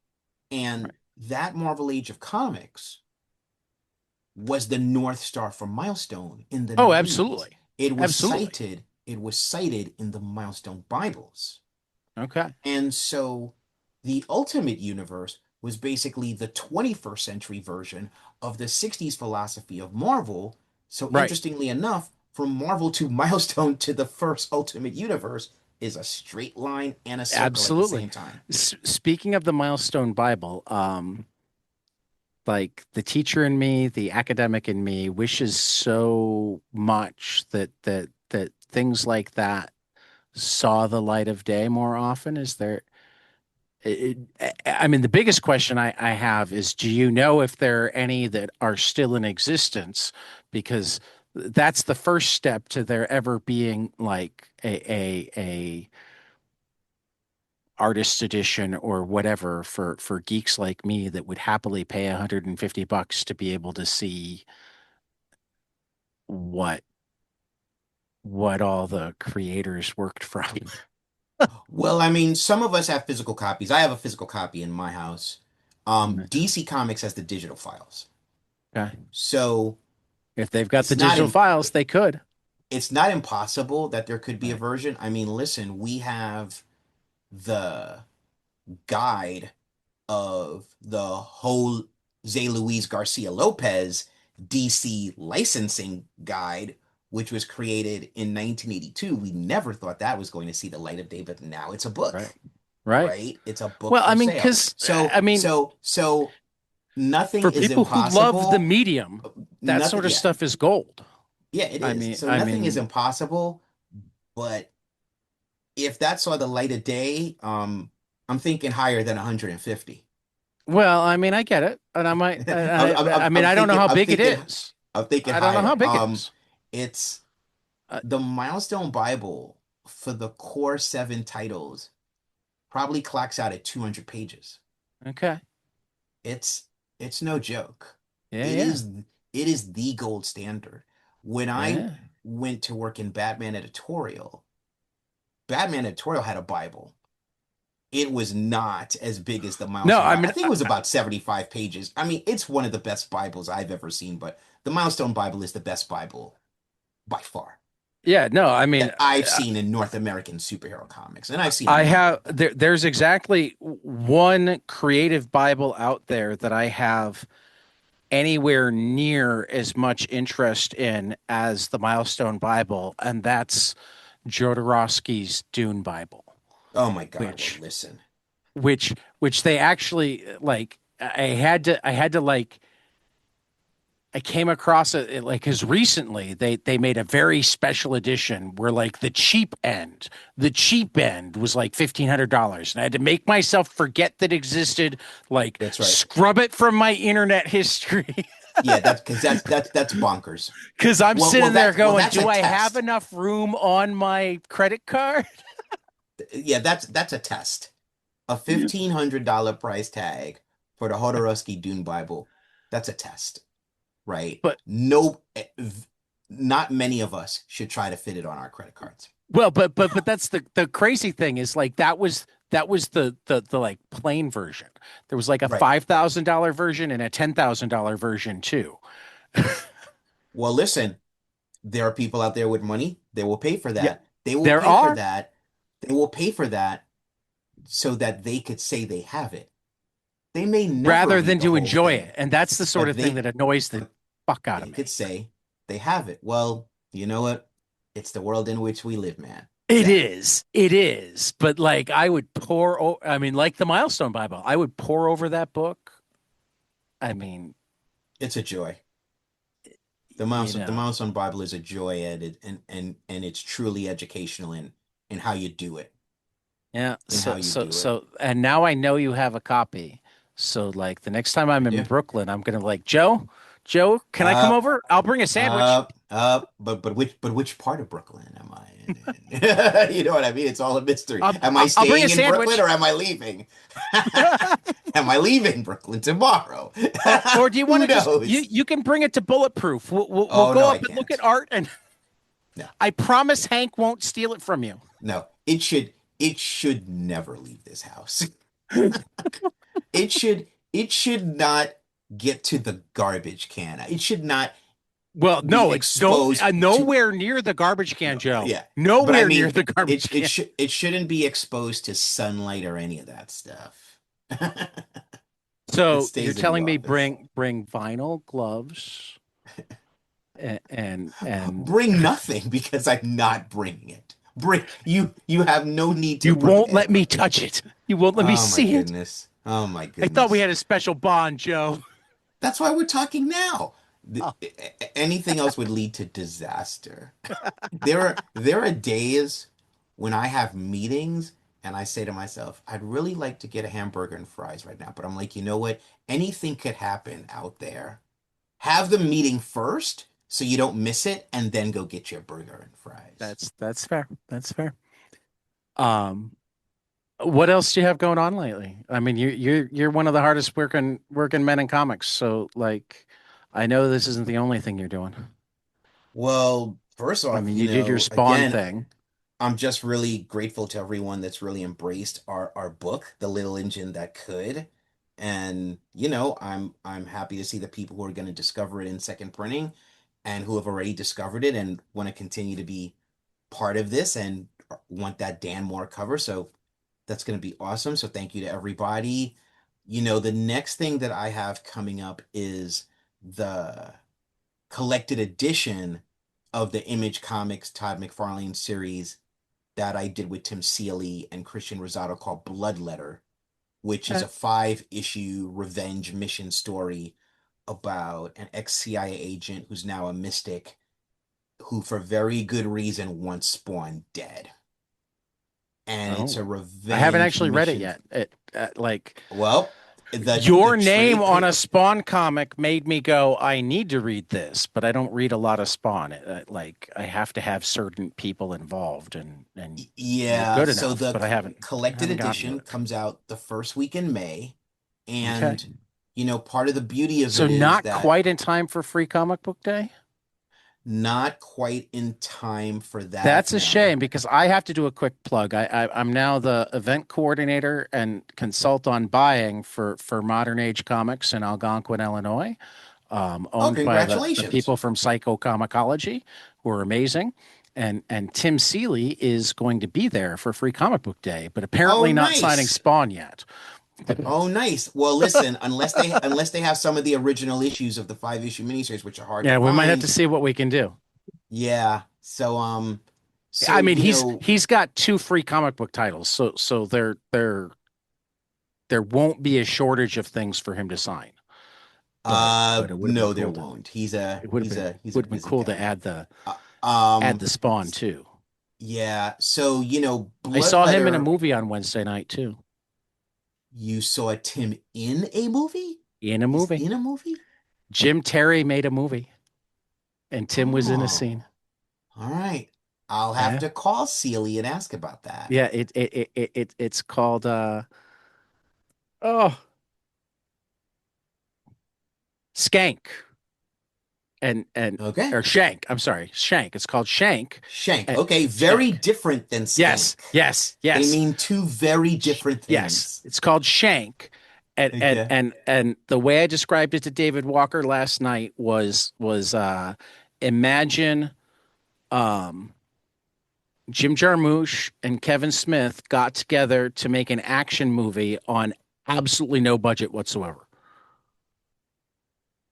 And Right. that Marvel Age of Comics was the North Star for Milestone in the Oh, 90s. absolutely. Absolutely. It was cited in the Milestone Bibles. Okay. And so the Ultimate Universe was basically the 21st century version of the 60s philosophy of Marvel. So Right. interestingly enough, from Marvel to Milestone to the first Ultimate Universe is a straight line and a circle at the Absolutely. same time. Speaking of the Milestone Bible, like the teacher in me, the academic in me wishes so much that things like that saw the light of day more often. Is there it, I mean, the biggest question I have is, do you know if there are any that are still in existence? Because that's the first step to there ever being like a artist edition or whatever for geeks like me that would happily pay $150 to be able to see what what all the creators worked from. Well, I mean, some of us have physical copies. I have a physical copy in my house. DC Comics has the digital files. Okay. So If they've got the it's not digital in, files, they could. it's not impossible that there could be a Right. version. I mean, listen, we have the guide of the whole Jose Luis Garcia Lopez DC licensing guide, which was created in 1982. We never thought that was going to see the light of day, but now it's a book, Right. Right. right? It's a book Well, I for mean, sale. because So, I mean, so, so nothing for is people who love the impossible. medium, that Nothing, sort of yeah, stuff is gold. yeah, it I is. mean, So I nothing is mean, impossible, but if that saw the light of day, I'm thinking higher than 150. well, I mean, I get it, and I might, I mean, I'm I don't know thinking, how I'm big it thinking, is. I'm thinking I don't know how higher. big it is. It's Uh, the Milestone Bible for the core seven titles probably clocks out at 200 pages. okay. It's it's no joke. Yeah, It yeah, is it is the gold standard. When I yeah. went to work in Batman editorial had a Bible. It was not as big as the No, Milestone I Bible. I mean, think it was about 75 pages. I mean, it's one of the best Bibles I've ever seen, but the Milestone Bible is the best Bible by far yeah, no, I mean, that I've seen in North American superhero comics, and I've seen a I number have of them. there's exactly one creative Bible out there that I have anywhere near as much interest in as the Milestone Bible, and that's Jodorowsky's Dune Bible, Oh my God, well, which listen. which they actually like I had to like I came across it like because recently they made a very special edition where like the cheap end was like $1,500, and I had to make myself forget that existed, like That's right. scrub it from my internet history. Yeah, that's because that's bonkers. Because I'm Well, sitting there well, going, that's a do I have test. enough room on my credit card? Yeah, that's a test. A $1,500 price tag for the Hodorowski Dune Bible. That's a test, right? But No, not many of us should try to fit it on our credit cards. well, but that's the crazy thing is like that was the like plain version. There was like a Right. $5,000 version and a $10,000 version too. Well, listen, there are people out there with money. They will pay for Yeah, that. They will there pay for are, that. They will pay for that so that they could say they have it. They may never rather read than the to whole enjoy it. thing, And that's the sort but of thing they that annoys the but fuck out of they could me. say they have it. Well, you know what? It's the world in which we live, man. It Sadly. is. It is. But like I would I mean, like the Milestone Bible, I would pour over that book. I mean, It's a joy. you The know. Milestone Bible is a joy at it, and it's truly educational in how you do it, Yeah. in how you do it. And now I know you have a copy. So like the next time I I'm in do. Brooklyn, I'm gonna like, Joe, can I come Uh, over? I'll bring a sandwich. but which part of Brooklyn am I in? You know what I mean? It's all a mystery. Am I I'll bring a staying in Brooklyn sandwich. or am I leaving? Am I leaving Brooklyn tomorrow? Or do you want Who to just knows? you can bring it to Bulletproof. We'll Oh no, go I up and look at can't. art, and No, I promise Hank won't steal it from you. no. It should never leave this house. It should not get to the garbage can. It should not Well, be no, don't exposed to nowhere near the garbage can, Joe. yeah. But I Nowhere near mean the garbage can. it shouldn't be exposed to sunlight or any of that stuff. It So you're stays in the telling me office. bring vinyl gloves and Bring nothing because I'm not bringing it. Bring you have no need to you bring won't let me anything. touch it. You won't let me Oh my see it. goodness. Oh my I thought we goodness. had a special bond, Joe. That's why we're talking now. Oh, Anything else would lead to disaster. There are days when I have meetings and I say to myself, I'd really like to get a hamburger and fries right now, but I'm like, you know what? Anything could happen out there. Have the meeting first, so you don't miss it and then go get your burger and fries. That's fair. That's fair. Um, what else do you have going on lately? I mean, you're one of the hardest working men in comics, so like, I know this isn't the only thing you're doing. Well, first I off, mean, you did your Spawn again, thing. I'm just really grateful to everyone that's really embraced our book, The Little Engine That Could. And, I'm happy to see the people who are going to discover it in second printing and who have already discovered it and want to continue to be part of this and want that Dan Moore cover. So that's going to be awesome. So thank you to everybody. The next thing that I have coming up is the collected edition of the Image Comics Todd McFarlane series that I did with Tim Seeley and Christian Rosado called Bloodletter, which is Okay. a 5-issue revenge mission story about an ex-CIA agent who's now a mystic who, for very good reason, wants Spawn dead. And it's a Oh, I haven't revenge actually read it mission. yet. Like Well, the your name trade on a paper. Spawn comic made me go, I need to read this, but I don't read a lot of Spawn. Like I have to have certain people involved, and you're Yeah, good so enough, the but collected haven't gotten to edition it. comes out the first week in May. Okay. And, part of the beauty of So it is not that quite in time for Free Comic Book Day. not quite in time for that That's a shame now. because I have to do a quick plug. I'm now the event coordinator and consult on buying for Modern Age Comics in Algonquin, Illinois, Oh, owned by the congratulations. people from Psycho Comicology, who are amazing. And Tim Seeley is going to be there for Free Comic Book Day, but Oh, apparently not signing nice. Spawn yet. Oh, nice. Well, listen, unless they have some of the original issues of the 5-issue miniseries, which are hard to Yeah, we might have to find, see what we can do. yeah. So I so mean, he's got two free comic book titles, so there won't be a shortage of things for him to sign. But it would have been no, there cool to won't. He's a it he's a he's a would have been busy cool to guy. Uh, add um, the Spawn too. yeah. So I saw him in a Bloodletter. movie on Wednesday night too. You saw Tim in a movie? In a He's movie. in a movie? Jim Terry made a movie and Tim was in a scene. Oh, all right. I'll have Yeah. to call Celie and ask about that. Yeah, it's called oh Skank and Okay. or Shank. I'm sorry, Shank. It's called Shank. Shank. And Okay, very Shank. different than Yes, skank. yes, They yes. mean two very different Yes, things. it's called Shank. Okay. And the way I described it to David Walker last night was imagine um Jim Jarmusch and Kevin Smith got together to make an action movie on absolutely no budget whatsoever.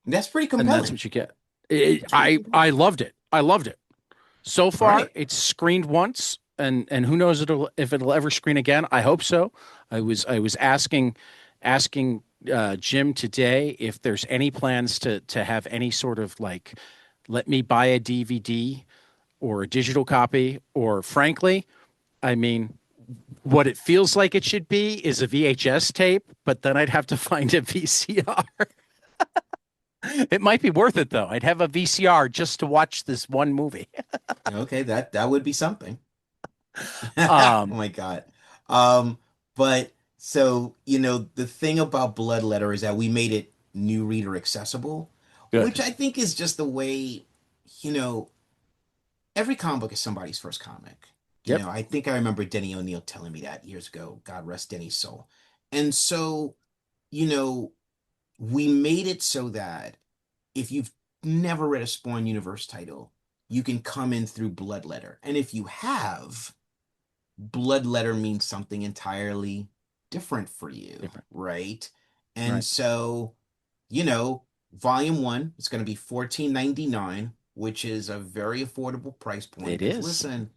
That's pretty And that's compelling. what you get. That's pretty I compelling. loved it. I loved it. So All far, right. it's screened once, and who knows if it'll ever screen again. I hope so. I was asking Jim today if there's any plans to have any sort of like let me buy a DVD or a digital copy, or frankly, I mean, what it feels like it should be is a VHS tape, but then I'd have to find a VCR. It might be worth it though. I'd have a VCR just to watch this one movie. Okay, that would be something. Oh Um, my God. Um, but so, the thing about Bloodletter is that we made it new reader accessible, which Good. I think is just the way, you know, every comic book is somebody's first comic. Yep. I think I remember Denny O'Neil telling me that years ago. God rest Denny's soul. And so, you know, we made it so that if you've never read a Spawn Universe title, you can come in through Bloodletter. And if you have, Bloodletter means something entirely different for you, Different. right? And Right. so, you know, volume one is going to be 14.99, which is a very affordable price point. It Because is. listen,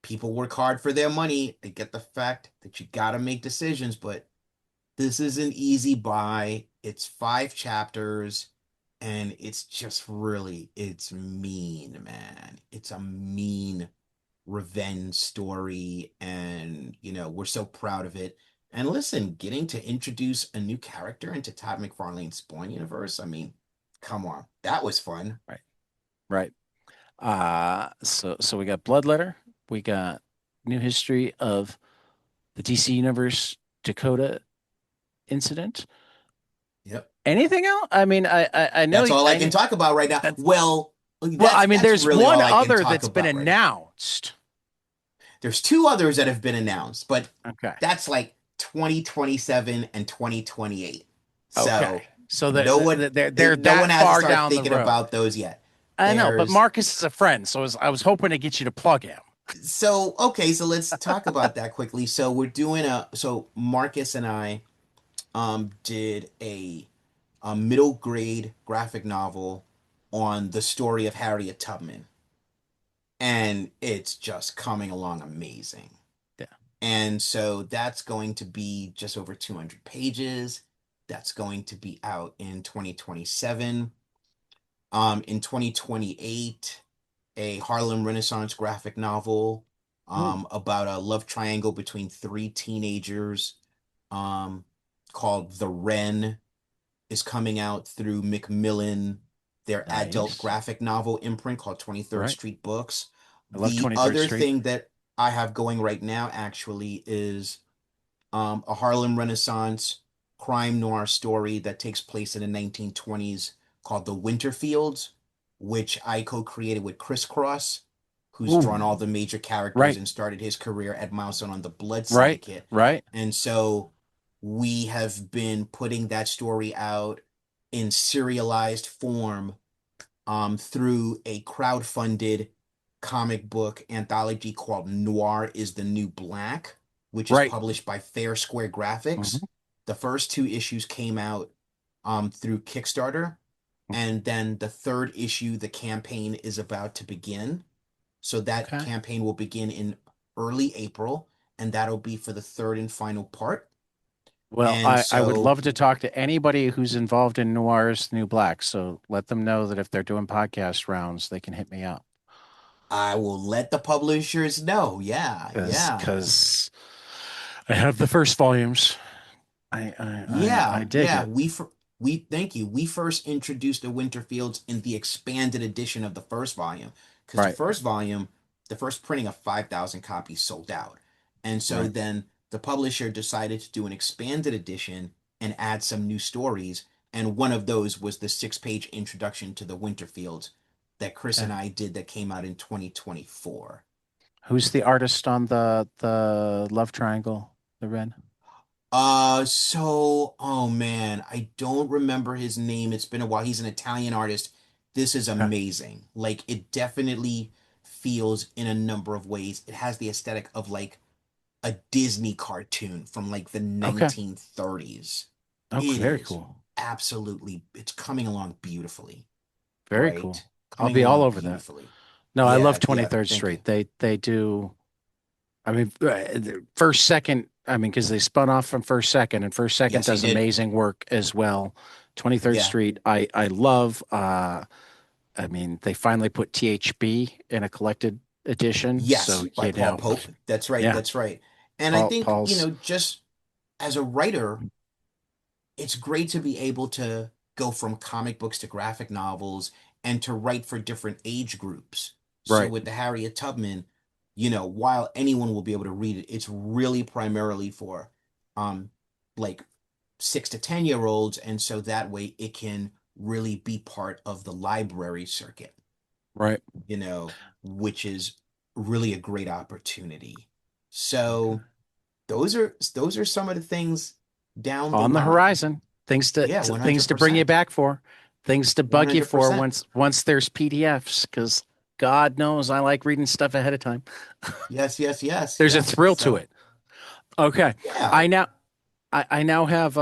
people work hard for their money. They get the fact that you got to make decisions, but this is an easy buy. It's 5 chapters, and it's mean, man. It's a mean revenge story, and we're so proud of it. And listen, getting to introduce a new character into Todd McFarlane's Spawn universe, I mean, come on, that was fun. Right. right. So we got Bloodletter, we got New History of the DC Universe, Dakota Incident. Yep. Anything else? I mean, I know That's all I I can know talk about right now. that's Well, well, I mean, that's there's really one all I can other talk that's been about right now. announced. There's two others that have been announced, but Okay. that's like 2027 and 2028. Okay. So So no one they're no one that has to far start down the thinking road. about those yet. I know, but There's Marcus is a friend, so I was hoping to get you to plug him. so okay, so let's talk about that quickly. So we're doing a so Marcus and I did a middle grade graphic novel on the story of Harriet Tubman, and it's just coming along amazing. Yeah. And so that's going to be just over 200 pages. That's going to be out in 2027. In 2028, a Harlem Renaissance graphic novel Ooh, about a love triangle between three teenagers um, called The Wren is coming out through Macmillan, their adult nice. graphic novel imprint called 23rd Right. Street Books. I love The 23rd other Street. thing that I have going right now actually is a Harlem Renaissance crime noir story that takes place in the 1920s called The Winterfields, which I co-created with Chris Cross, who's drawn Ooh, all the major characters right, and started his career at Milestone on the Blood right, Syndicate. right. And so we have been putting that story out in serialized form through a crowd-funded comic book anthology called Noir is the New Black, which is Right. published by Fair Square Graphics. Hmm. The first two issues came out through Kickstarter, and then the third issue, the campaign is about to begin. So that Okay. campaign will begin in early April, and that'll be for the third and final part. Well, And I would so love to talk to anybody who's involved in Noir's New Black. So let them know that if they're doing podcast rounds, they can hit me up. I will let the publishers know. Yeah, yeah. Because I have the first volumes. I Yeah, dig yeah. it. We thank you. We first introduced the Winterfields in the expanded edition of the first volume because Right, the first printing of 5,000 copies sold out. And so right. then the publisher decided to do an expanded edition and add some new stories. And one of those was the 6-page introduction to the Winterfields that Chris Okay. and I did that came out in 2024. Who's the artist on the love triangle? The red. Oh man, I don't remember his name. It's been a while. He's an Italian artist. This is Okay. amazing. Like it definitely feels in a number of ways. It has the aesthetic of like a Disney cartoon from like the Okay. 1930s. Okay. It Very is cool. absolutely, it's coming along beautifully, Very right? cool. I'll Coming be all along over that. beautifully. No, I love Yeah, yeah, 23rd thank you. Street. They do. I mean, first second. I mean, because they spun off from first second, and first second Yes, he does did. amazing work as well. 23rd Yeah. Street. I love. I mean, they finally put THB in a collected edition, Yes, so by Paul Pope. That's right, yeah, that's right. And I think, Paul's just as a writer, it's great to be able to go from comic books to graphic novels and to write for different age groups. So right, with the Harriet Tubman, while anyone will be able to read it, it's really primarily for um like 6 to 10 year olds, and so that way it can really be part of the library circuit, right. you know, which is really a great opportunity. Okay. So those are some of the things down the On the line. horizon. Yeah, Things to bring you 100%. back for, things to bug you for 100%. once there's PDFs, because God knows I like reading stuff ahead of time. Yes, yes, yes, There's a yes. thrill to So, it. Okay, yeah, I now I now have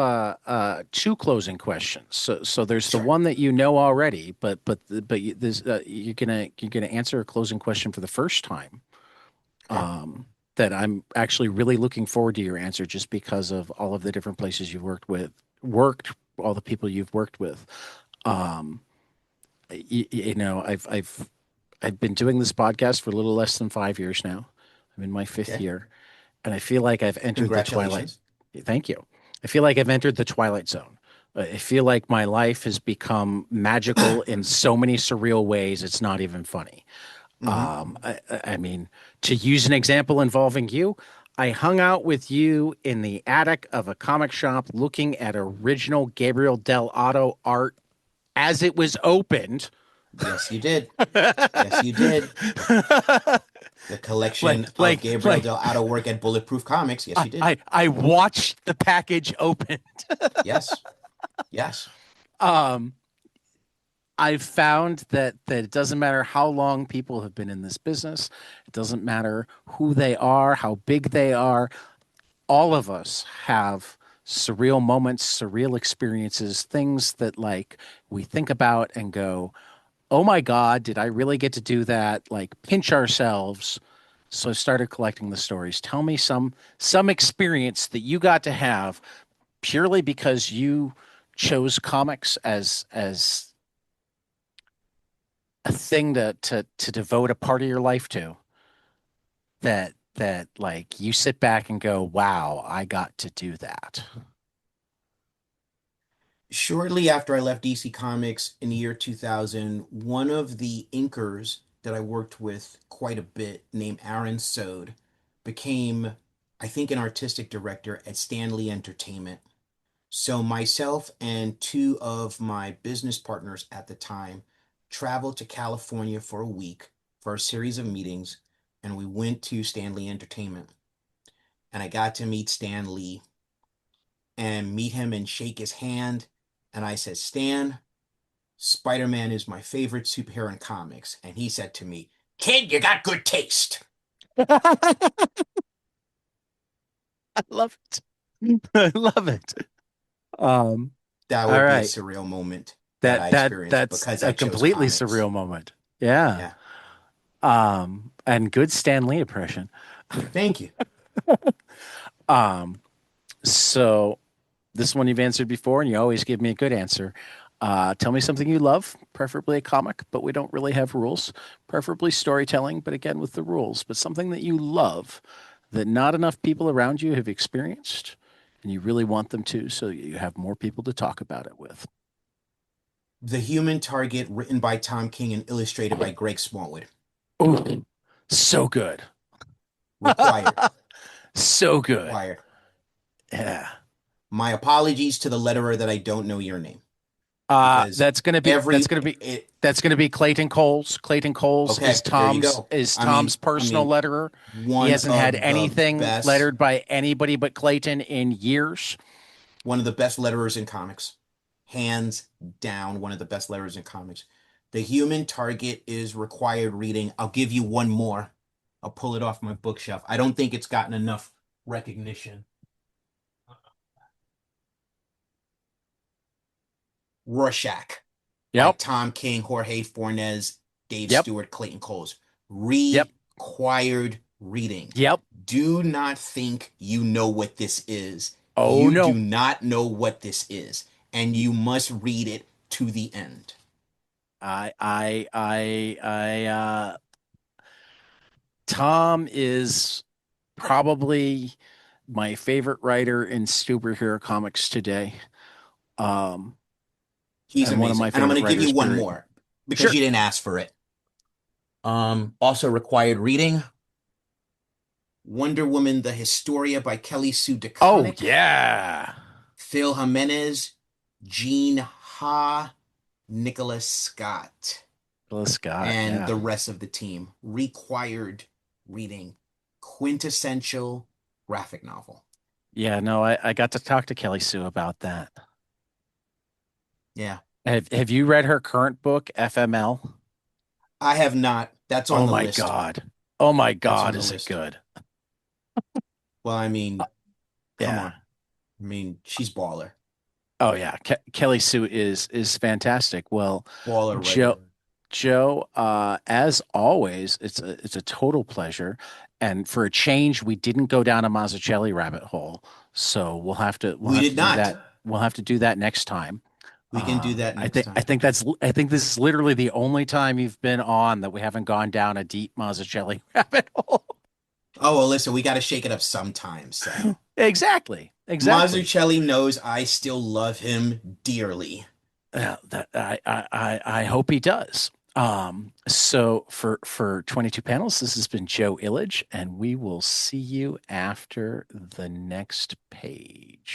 two closing questions. So there's the sure. one that you know already, you're gonna answer a closing question for the first time. Okay. That I'm actually really looking forward to your answer, just because of all of the different places you've worked, all the people you've worked with. Um, I've been doing this podcast for a little less than 5 years now. I'm in my fifth Okay. year, and I feel like I've entered the twilight. Congratulations. Thank you. I feel like I've entered the twilight zone. I feel like my life has become magical in so many surreal ways. It's not even funny. Hmm. I mean, to use an example involving you, I hung out with you in the attic of a comic shop looking at original Gabriel Del Otto art as it was opened. Yes, you did. Yes, you did. The collection of Gabriel Like Del Otto work at Bulletproof Comics. Yes, you did. I watched the package open. Yes. Yes. Um, I've found that it doesn't matter how long people have been in this business. It doesn't matter who they are, how big they are. All of us have surreal moments, surreal experiences, things that like we think about and go, "Oh my God, did I really get to do that?" Like pinch ourselves. So I started collecting the stories. Tell me some experience that you got to have purely because you chose comics as a thing to devote a part of your life to that like you sit back and go, "Wow, I got to do that." Shortly after I left DC Comics in the year 2000, one of the inkers that I worked with quite a bit, named Aaron Sode, became, I think, an artistic director at Stanley Entertainment. So myself and two of my business partners at the time traveled to California for a week for a series of meetings, and we went to Stanley Entertainment. And I got to meet Stan Lee and meet him and shake his hand. And I said, Stan, Spider-Man is my favorite superhero in comics. And he said to me, Kid, you got good taste. I love it. I love it. Um, That all would be a right. surreal moment that I That's experienced because I a chose completely comics. surreal moment. Yeah. Yeah. And good Stan Lee impression. Thank you. Um, so this one you've answered before, and you always give me a good answer. Tell me something you love, preferably a comic, but we don't really have rules. Preferably storytelling, but again with the rules. But something that you love that not enough people around you have experienced, and you really want them to, so you have more people to talk about it with. The Human Target, written by Tom King and illustrated by Greg Smallwood. Ooh, so good. Required. So good. Required. Yeah. My apologies to the letterer that I don't know your name because every it That's gonna be Clayton Coles. Clayton Coles okay, there you go. is I Tom's mean, I personal mean, letterer. He one hasn't had of the anything best, lettered by anybody but Clayton in years. one of the best letterers in comics. Hands down, one of the best letterers in comics. The Human Target is required reading. I'll give you one more. I'll pull it off my bookshelf. I don't think it's gotten enough recognition. Rorschach by Yep. Tom King, Jorge Fornes, Dave Yep. Stewart, Clayton Coles. Yep. Required reading. Yep. Do not think you know what this is. Oh You do no. not know what this is, and you must read it to the end. I Tom is probably my favorite writer in superhero comics today. Um, He's and one of amazing. my And I'm favorite going to give you writers, one period. more because Sure. you didn't ask for it. Also required reading Wonder Woman the Historia by Kelly Sue Oh DeConnick, yeah. Phil Jimenez, Gene Ha, Nicholas Scott, Phyllis Scott, and yeah. the rest of the team. Required reading. Quintessential graphic novel. Yeah, no, I got to talk to Kelly Sue about that. Yeah. Have you read her current book, FML? I have not. That's on Oh the my list. God. Oh my That's God, on the is it list. good? Well, I Uh, mean, come yeah. on. I mean, she's baller. Oh yeah. Kelly Sue is fantastic. Well, Baller Joe writer. Joe, as always, it's a total pleasure. And for a change, we didn't go down a Mazzucchelli rabbit hole. So we'll We have did to do not. that. We'll have to do that next time. We can do that next time. I think this is literally the only time you've been on that we haven't gone down a deep Mazzucchelli rabbit hole. Oh, well, listen, we got to shake it up sometime. So, Exactly. Exactly. Mazzucchelli knows I still love him dearly. That I hope he does. So for 22 panels, this has been Joe Illidge, and we will see you after the next page.